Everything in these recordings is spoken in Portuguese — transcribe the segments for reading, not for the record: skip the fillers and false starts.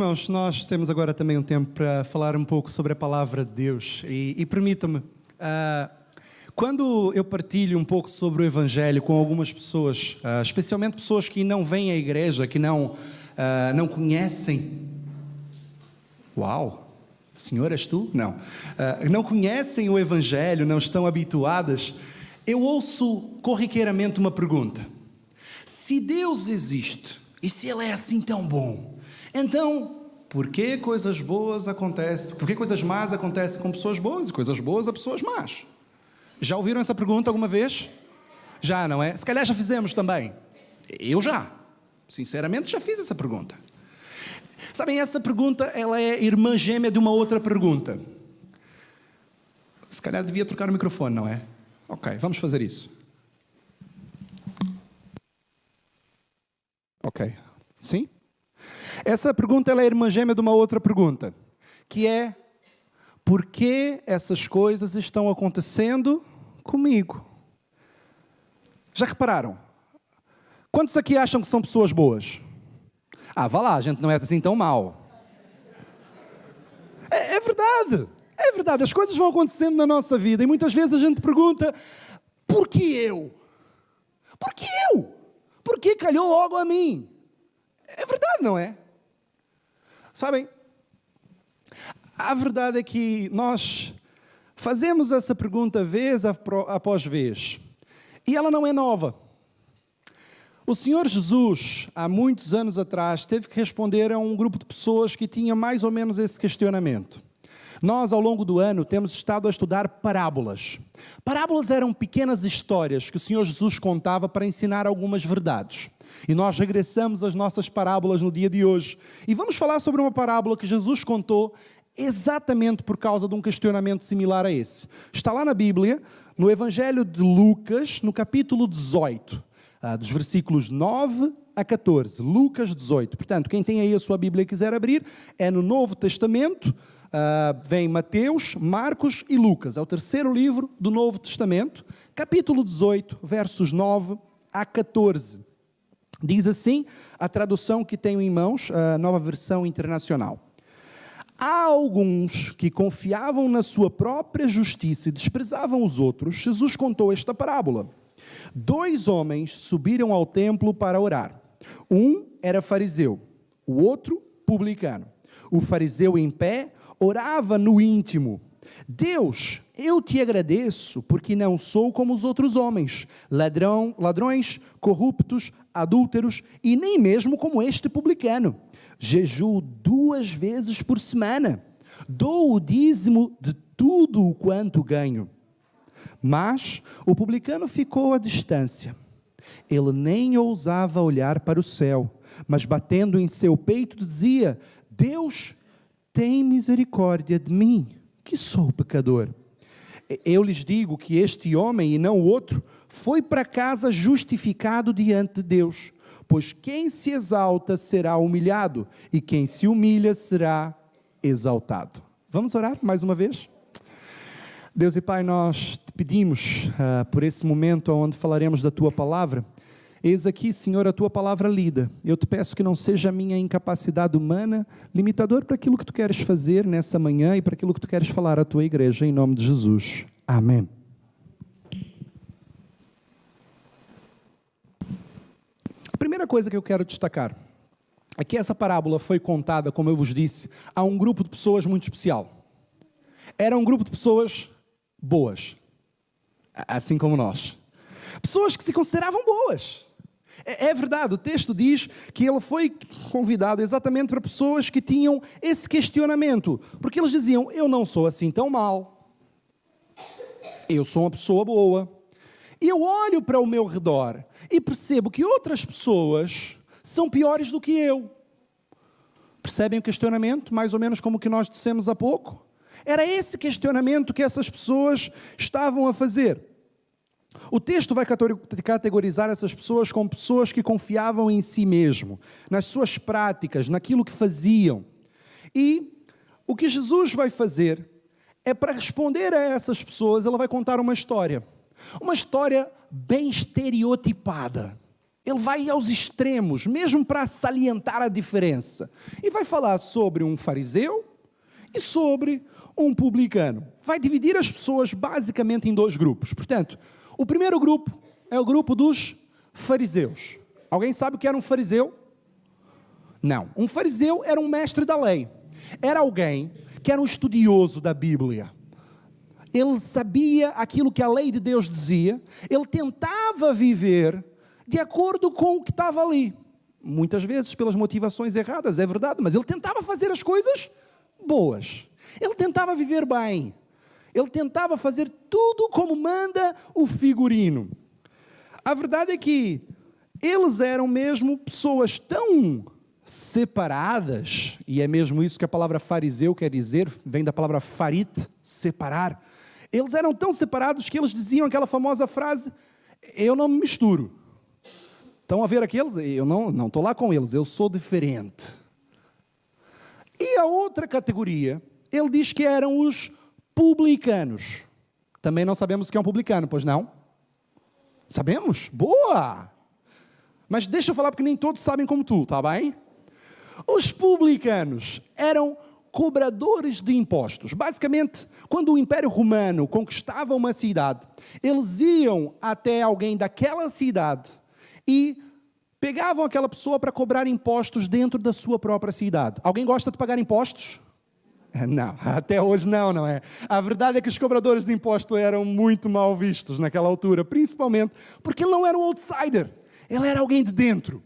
Irmãos, nós temos agora também um tempo para falar um pouco sobre a palavra de Deus e permita-me, quando eu partilho um pouco sobre o Evangelho com algumas pessoas, especialmente pessoas que não vêm à igreja, que não conhecem, uau, Senhor, és tu? Não, não conhecem o Evangelho, não estão habituadas, eu ouço corriqueiramente uma pergunta: se Deus existe e se Ele é assim tão bom, então, por que coisas boas acontecem? Por que coisas más acontecem com pessoas boas e coisas boas a pessoas más? Já ouviram essa pergunta alguma vez? Já, não é? Se calhar já fizemos também. Eu já. Sinceramente, já fiz essa pergunta. Sabem, essa pergunta, ela é irmã gêmea de uma outra pergunta. Se calhar devia trocar o microfone, não é? Ok, vamos fazer isso. Ok. Sim? Essa pergunta ela é irmã gêmea de uma outra pergunta, que é: por que essas coisas estão acontecendo comigo? Já repararam? Quantos aqui acham que são pessoas boas? Vá lá, a gente não é assim tão mau. É verdade, é verdade. As coisas vão acontecendo na nossa vida e muitas vezes a gente pergunta: por que eu? Por que eu? Por que calhou logo a mim? É verdade, não é? Sabem, a verdade é que nós fazemos essa pergunta vez após vez, e ela não é nova. O Senhor Jesus, há muitos anos atrás, teve que responder a um grupo de pessoas que tinha mais ou menos esse questionamento. Nós, ao longo do ano, temos estado a estudar parábolas. Parábolas eram pequenas histórias que o Senhor Jesus contava para ensinar algumas verdades. E nós regressamos às nossas parábolas no dia de hoje. E vamos falar sobre uma parábola que Jesus contou exatamente por causa de um questionamento similar a esse. Está lá na Bíblia, no Evangelho de Lucas, no capítulo 18, dos versículos 9 a 14. Lucas 18. Portanto, quem tem aí a sua Bíblia e quiser abrir, é no Novo Testamento. Vem Mateus, Marcos e Lucas. É o terceiro livro do Novo Testamento. Capítulo 18, versos 9 a 14. Diz assim a tradução que tenho em mãos, a Nova Versão Internacional. Há alguns que confiavam na sua própria justiça e desprezavam os outros. Jesus contou esta parábola. 2 homens subiram ao templo para orar. Um era fariseu, o outro publicano. O fariseu em pé orava no íntimo: Deus, eu te agradeço porque não sou como os outros homens, ladrões, corruptos, adúlteros e nem mesmo como este publicano. Jejuo 2 vezes por semana, dou o dízimo de tudo o quanto ganho. Mas o publicano ficou à distância. Ele nem ousava olhar para o céu, mas batendo em seu peito dizia: Deus, tem misericórdia de mim, que sou pecador. Eu lhes digo que este homem, e não o outro, foi para casa justificado diante de Deus. Pois quem se exalta será humilhado, e quem se humilha será exaltado. Vamos orar mais uma vez? Deus e Pai, nós te pedimos por esse momento onde falaremos da Tua Palavra. Eis aqui, Senhor, a Tua Palavra lida. Eu te peço que não seja a minha incapacidade humana limitador para aquilo que Tu queres fazer nessa manhã e para aquilo que Tu queres falar à Tua Igreja, em nome de Jesus. Amém. A primeira coisa que eu quero destacar é que essa parábola foi contada, como eu vos disse, a um grupo de pessoas muito especial. Era um grupo de pessoas boas, assim como nós. Pessoas que se consideravam boas. É verdade, o texto diz que ele foi convidado exatamente para pessoas que tinham esse questionamento. Porque eles diziam: eu não sou assim tão mal. Eu sou uma pessoa boa. E eu olho para o meu redor e percebo que outras pessoas são piores do que eu. Percebem o questionamento? Mais ou menos como o que nós dissemos há pouco. Era esse questionamento que essas pessoas estavam a fazer. O texto vai categorizar essas pessoas como pessoas que confiavam em si mesmo, nas suas práticas, naquilo que faziam. E o que Jesus vai fazer é, para responder a essas pessoas, ele vai contar uma história bem estereotipada. ele vai aos extremos, mesmo para salientar a diferença. E vai falar sobre um fariseu e sobre um publicano. Vai dividir as pessoas basicamente em dois grupos. Portanto, o primeiro grupo é o grupo dos fariseus. Alguém sabe o que era um fariseu? Não. Um fariseu era um mestre da lei. Era alguém que era um estudioso da Bíblia. Ele sabia aquilo que a lei de Deus dizia. Ele tentava viver de acordo com o que estava ali. Muitas vezes pelas motivações erradas, é verdade, mas ele tentava fazer as coisas boas. Ele tentava viver bem. Ele tentava fazer tudo como manda o figurino. A verdade é que eles eram mesmo pessoas tão separadas, e é mesmo isso que a palavra fariseu quer dizer, vem da palavra farit, separar. Eles eram tão separados que eles diziam aquela famosa frase: eu não me misturo. Estão a ver aqueles? Eu não estou lá com eles, eu sou diferente. E a outra categoria, ele diz que eram os publicanos. Também não sabemos o que é um publicano, pois não? Sabemos? Boa! Mas deixa eu falar porque nem todos sabem como tu, está bem? Os publicanos eram cobradores de impostos. Basicamente, quando o Império Romano conquistava uma cidade, eles iam até alguém daquela cidade e pegavam aquela pessoa para cobrar impostos dentro da sua própria cidade. Alguém gosta de pagar impostos? Não, até hoje não é? A verdade é que os cobradores de impostos eram muito mal vistos naquela altura, principalmente porque ele não era um outsider, ele era alguém de dentro.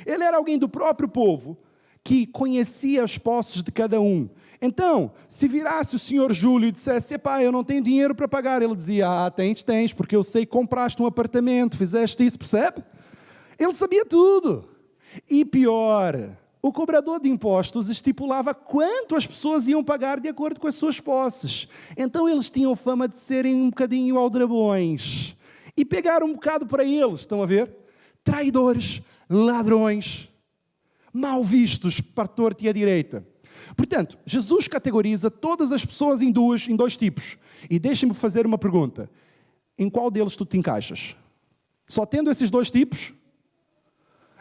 Ele era alguém do próprio povo que conhecia as posses de cada um. Então, se virasse o senhor Júlio e dissesse: epá, eu não tenho dinheiro para pagar, ele dizia: tens, porque eu sei que compraste um apartamento, fizeste isso, percebe? Ele sabia tudo. E pior, o cobrador de impostos estipulava quanto as pessoas iam pagar de acordo com as suas posses. Então eles tinham fama de serem um bocadinho aldrabões. E pegaram um bocado para eles, estão a ver? Traidores, ladrões, mal vistos para a torta e a direita. Portanto, Jesus categoriza todas as pessoas em dois tipos. E deixem-me fazer uma pergunta. Em qual deles tu te encaixas? Só tendo esses dois tipos?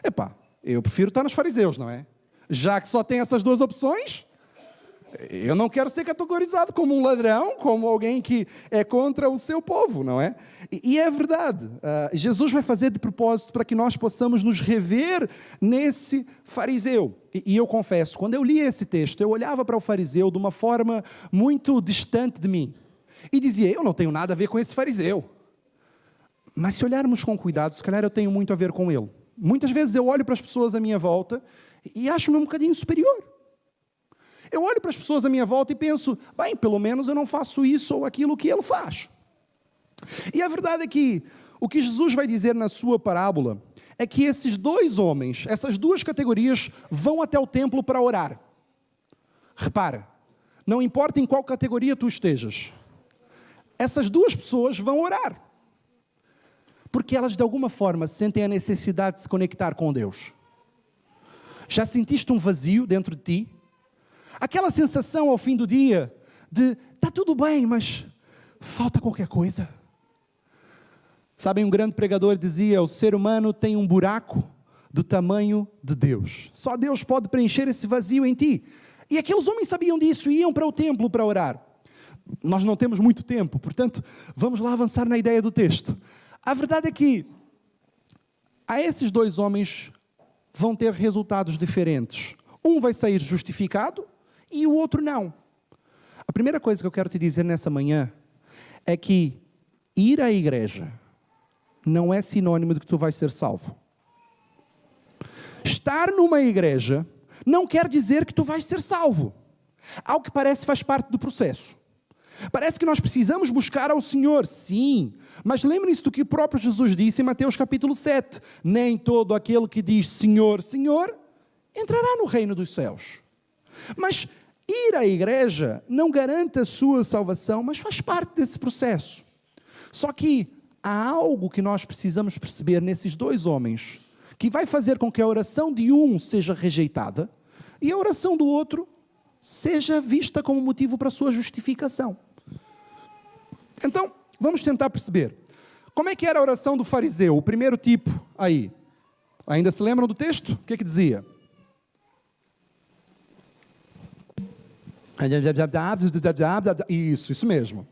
Epá, eu prefiro estar nos fariseus, não é? Já que só tem essas duas opções, eu não quero ser categorizado como um ladrão, como alguém que é contra o seu povo, não é? E é verdade, Jesus vai fazer de propósito para que nós possamos nos rever nesse fariseu. E eu confesso, quando eu li esse texto, eu olhava para o fariseu de uma forma muito distante de mim. E dizia: eu não tenho nada a ver com esse fariseu. Mas se olharmos com cuidado, se calhar eu tenho muito a ver com ele. Muitas vezes eu olho para as pessoas à minha volta e acho-me um bocadinho superior. Eu olho para as pessoas à minha volta e penso: bem, pelo menos eu não faço isso ou aquilo que ele faz. E a verdade é que o que Jesus vai dizer na sua parábola é que esses dois homens, essas duas categorias, vão até o templo para orar. Repara, não importa em qual categoria tu estejas, essas duas pessoas vão orar. Porque elas, de alguma forma, sentem a necessidade de se conectar com Deus. Já sentiste um vazio dentro de ti? Aquela sensação ao fim do dia de: está tudo bem, mas falta qualquer coisa. Sabem, um grande pregador dizia: o ser humano tem um buraco do tamanho de Deus. Só Deus pode preencher esse vazio em ti. E aqueles homens sabiam disso e iam para o templo para orar. Nós não temos muito tempo, portanto, vamos lá avançar na ideia do texto. A verdade é que a esses dois homens vão ter resultados diferentes. Um vai sair justificado e o outro não. A primeira coisa que eu quero te dizer nessa manhã é que ir à igreja não é sinônimo de que tu vais ser salvo. Estar numa igreja não quer dizer que tu vais ser salvo. Ao que parece, faz parte do processo. Parece que nós precisamos buscar ao Senhor, sim, mas lembrem-se do que o próprio Jesus disse em Mateus capítulo 7. Nem todo aquele que diz Senhor, Senhor, entrará no reino dos céus. Mas ir à igreja não garante a sua salvação, mas faz parte desse processo. Só que há algo que nós precisamos perceber nesses dois homens, que vai fazer com que a oração de um seja rejeitada e a oração do outro seja vista como motivo para a sua justificação. Então, vamos tentar perceber. Como é que era a oração do fariseu, o primeiro tipo aí? Ainda se lembram do texto? O que é que dizia? Isso mesmo.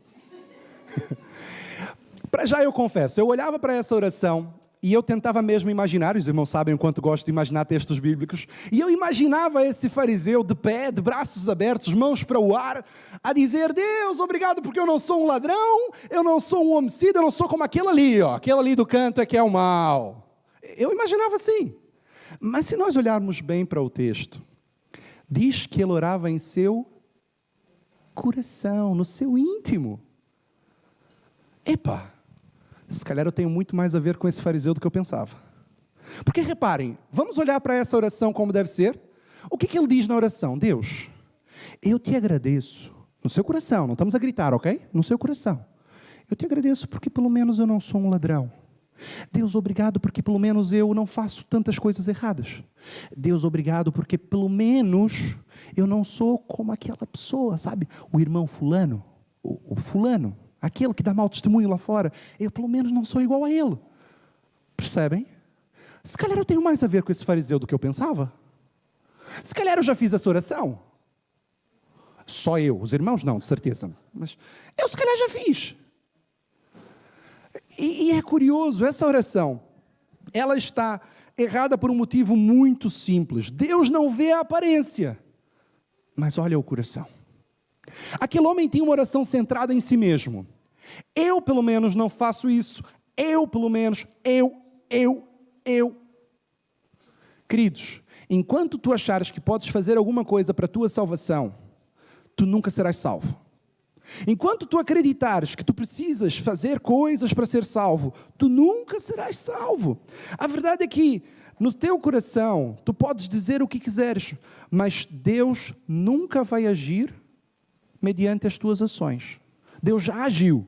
Para já eu confesso, eu olhava para essa oração e eu tentava mesmo imaginar, os irmãos sabem o quanto gosto de imaginar textos bíblicos, e eu imaginava esse fariseu de pé, de braços abertos, mãos para o ar, a dizer: Deus, obrigado porque eu não sou um ladrão, eu não sou um homicida, eu não sou como aquele ali, aquele ali do canto é que é o mal. Eu imaginava assim. Mas se nós olharmos bem para o texto, diz que ele orava em seu coração, no seu íntimo. Epa! Se calhar eu tenho muito mais a ver com esse fariseu do que eu pensava. Porque reparem, vamos olhar para essa oração como deve ser? O que ele diz na oração? Deus, eu te agradeço, no seu coração, não estamos a gritar, ok? No seu coração. Eu te agradeço porque pelo menos eu não sou um ladrão. Deus, obrigado porque pelo menos eu não faço tantas coisas erradas. Deus, obrigado porque pelo menos eu não sou como aquela pessoa, sabe? O irmão fulano, o fulano. Aquele que dá mau testemunho lá fora, eu pelo menos não sou igual a ele. Percebem? Se calhar eu tenho mais a ver com esse fariseu do que eu pensava. Se calhar eu já fiz essa oração. Só eu, os irmãos não, de certeza. Mas eu se calhar já fiz. E é curioso, essa oração, ela está errada por um motivo muito simples. Deus não vê a aparência, mas olha o coração. Aquele homem tinha uma oração centrada em si mesmo. Eu, pelo menos, não faço isso. Eu, pelo menos, eu. Queridos, enquanto tu achares que podes fazer alguma coisa para a tua salvação, tu nunca serás salvo. Enquanto tu acreditares que tu precisas fazer coisas para ser salvo, tu nunca serás salvo. A verdade é que, no teu coração, tu podes dizer o que quiseres, mas Deus nunca vai agir mediante as tuas ações. Deus já agiu.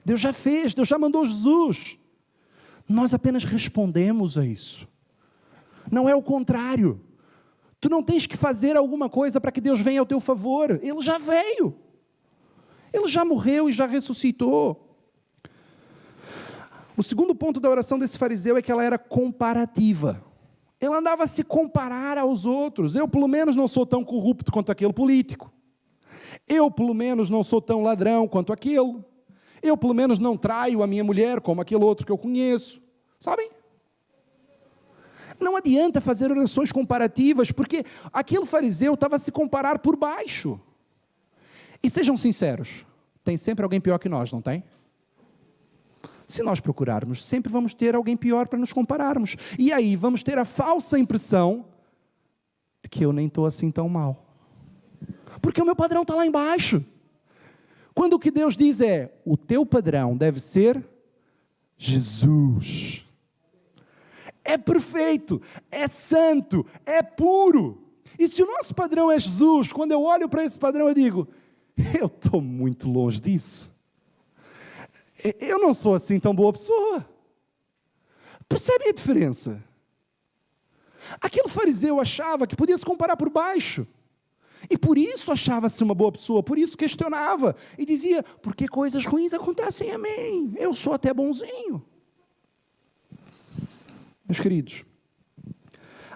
Deus já fez. Deus já mandou Jesus. Nós apenas respondemos a isso. Não é o contrário. Tu não tens que fazer alguma coisa para que Deus venha ao teu favor. Ele já veio. Ele já morreu e já ressuscitou. O segundo ponto da oração desse fariseu é que ela era comparativa. Ele andava a se comparar aos outros. Eu, pelo menos, não sou tão corrupto quanto aquele político. Eu, pelo menos, não sou tão ladrão quanto aquele. Eu, pelo menos, não traio a minha mulher como aquele outro que eu conheço. Sabem? Não adianta fazer orações comparativas, porque aquele fariseu estava a se comparar por baixo. E sejam sinceros, tem sempre alguém pior que nós, não tem? Se nós procurarmos, sempre vamos ter alguém pior para nos compararmos. E aí vamos ter a falsa impressão de que eu nem estou assim tão mal. Porque o meu padrão está lá embaixo. Quando o que Deus diz é, o teu padrão deve ser Jesus. É perfeito, é santo, é puro. E se o nosso padrão é Jesus, quando eu olho para esse padrão eu digo, eu estou muito longe disso. Eu não sou assim tão boa pessoa. Percebem a diferença? Aquele fariseu achava que podia se comparar por baixo. E por isso achava-se uma boa pessoa, por isso questionava. E dizia, porque coisas ruins acontecem a mim? Eu sou até bonzinho. Meus queridos,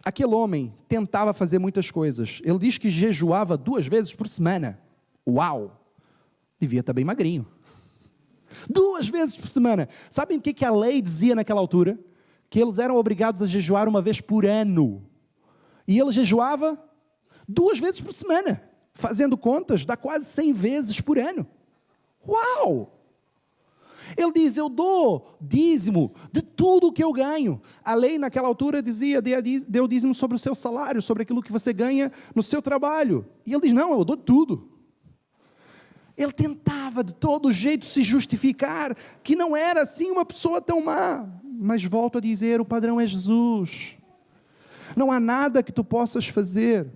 aquele homem tentava fazer muitas coisas. Ele diz que jejuava 2 vezes por semana. Uau! Devia estar bem magrinho. 2 vezes por semana. Sabem o que a lei dizia naquela altura? Que eles eram obrigados a jejuar 1 vez por ano. E ele jejuava 2 vezes por semana. Fazendo contas, dá quase 100 vezes por ano. Uau! Ele diz, eu dou dízimo de tudo o que eu ganho. A lei naquela altura dizia, dê o dízimo sobre o seu salário, sobre aquilo que você ganha no seu trabalho. E ele diz, não, eu dou tudo. Ele tentava de todo jeito se justificar que não era assim uma pessoa tão má. Mas volto a dizer, o padrão é Jesus. Não há nada que tu possas fazer.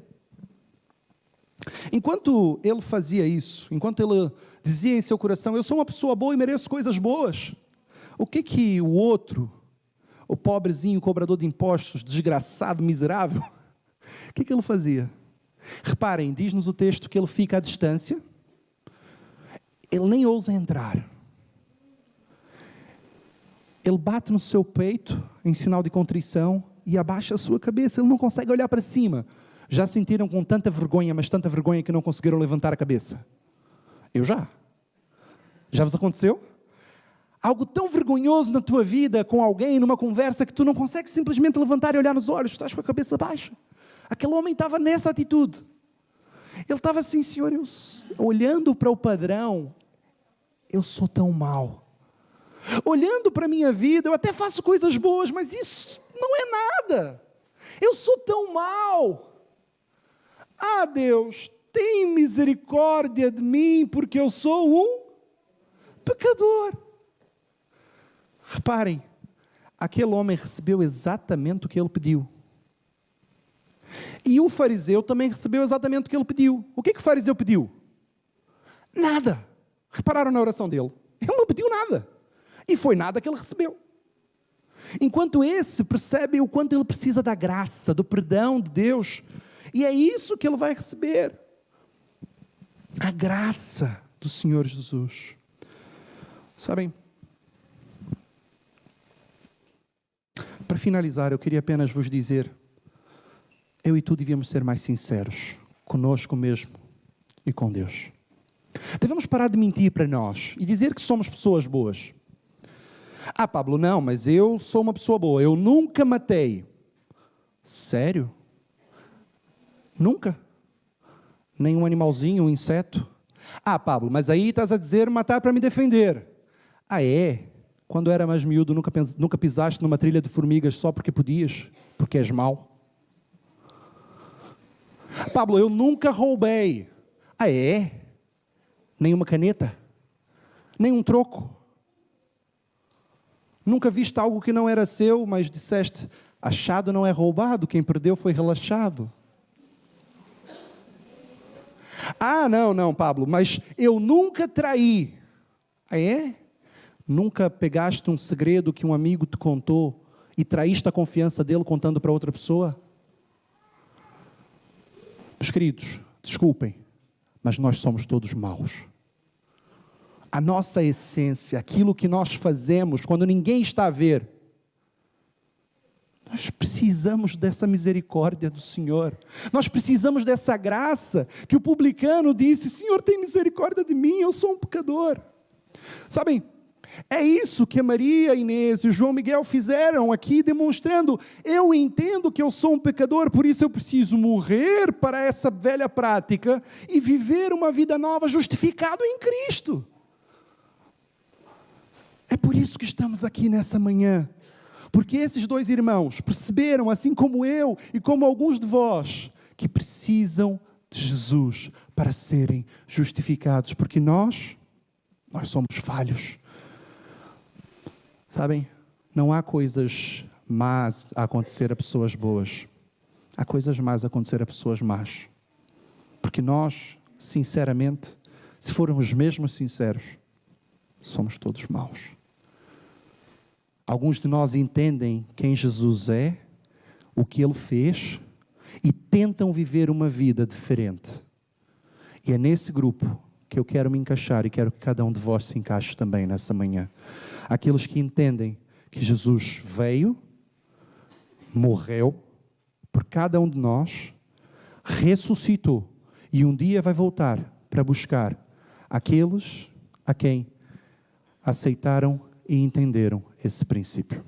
Enquanto ele fazia isso, enquanto ele dizia em seu coração, eu sou uma pessoa boa e mereço coisas boas, o que o outro, o pobrezinho cobrador de impostos, desgraçado, miserável, o que ele fazia? Reparem, diz-nos o texto que ele fica à distância, ele nem ousa entrar. Ele bate no seu peito, em sinal de contrição, e abaixa a sua cabeça. Ele não consegue olhar para cima. Já sentiram com tanta vergonha, mas tanta vergonha que não conseguiram levantar a cabeça? Eu já. Já vos aconteceu? Algo tão vergonhoso na tua vida, com alguém, numa conversa, que tu não consegues simplesmente levantar e olhar nos olhos, estás com a cabeça baixa. Aquele homem estava nessa atitude. Ele estava assim, Senhor, olhando para o padrão, eu sou tão mau. Olhando para a minha vida, eu até faço coisas boas, mas isso não é nada. Eu sou tão mau. Ah, Deus, tem misericórdia de mim, porque eu sou um pecador. Reparem, aquele homem recebeu exatamente o que ele pediu. E o fariseu também recebeu exatamente o que ele pediu. O que é que o fariseu pediu? Nada. Repararam na oração dele? Ele não pediu nada. E foi nada que ele recebeu. Enquanto esse percebe o quanto ele precisa da graça, do perdão de Deus. E é isso que ele vai receber. A graça do Senhor Jesus. Sabem? Para finalizar, eu queria apenas vos dizer, eu e tu devíamos ser mais sinceros, conosco mesmo e com Deus. Devemos parar de mentir para nós e dizer que somos pessoas boas. Ah, Pablo, não, mas eu sou uma pessoa boa, eu nunca matei. Sério? Nunca? Nem um animalzinho, um inseto? Ah, Pablo, mas aí estás a dizer matar para me defender. Ah, é? Quando era mais miúdo, nunca pisaste numa trilha de formigas só porque podias? Porque és mau? Pablo, eu nunca roubei. Ah, é? Nem uma caneta? Nem um troco? Nunca viste algo que não era seu, mas disseste, achado não é roubado, quem perdeu foi relaxado. Ah, não, Pablo, mas eu nunca traí. Ah, é? Nunca pegaste um segredo que um amigo te contou e traíste a confiança dele contando para outra pessoa? Meus queridos, desculpem, mas nós somos todos maus. A nossa essência, aquilo que nós fazemos quando ninguém está a ver, nós precisamos dessa misericórdia do Senhor. Nós precisamos dessa graça que o publicano disse, Senhor, tem misericórdia de mim, eu sou um pecador. Sabem, é isso que a Maria, Inês e o João Miguel fizeram aqui, demonstrando, eu entendo que eu sou um pecador, por isso eu preciso morrer para essa velha prática e viver uma vida nova justificado em Cristo. É por isso que estamos aqui nessa manhã. Porque esses dois irmãos perceberam, assim como eu e como alguns de vós, que precisam de Jesus para serem justificados. Porque nós somos falhos. Sabem, não há coisas más a acontecer a pessoas boas. Há coisas más a acontecer a pessoas más. Porque nós, sinceramente, se formos mesmo sinceros, somos todos maus. Alguns de nós entendem quem Jesus é, o que Ele fez, e tentam viver uma vida diferente. E é nesse grupo que eu quero me encaixar e quero que cada um de vós se encaixe também nessa manhã. Aqueles que entendem que Jesus veio, morreu por cada um de nós, ressuscitou e um dia vai voltar para buscar aqueles a quem aceitaram e entenderam esse princípio.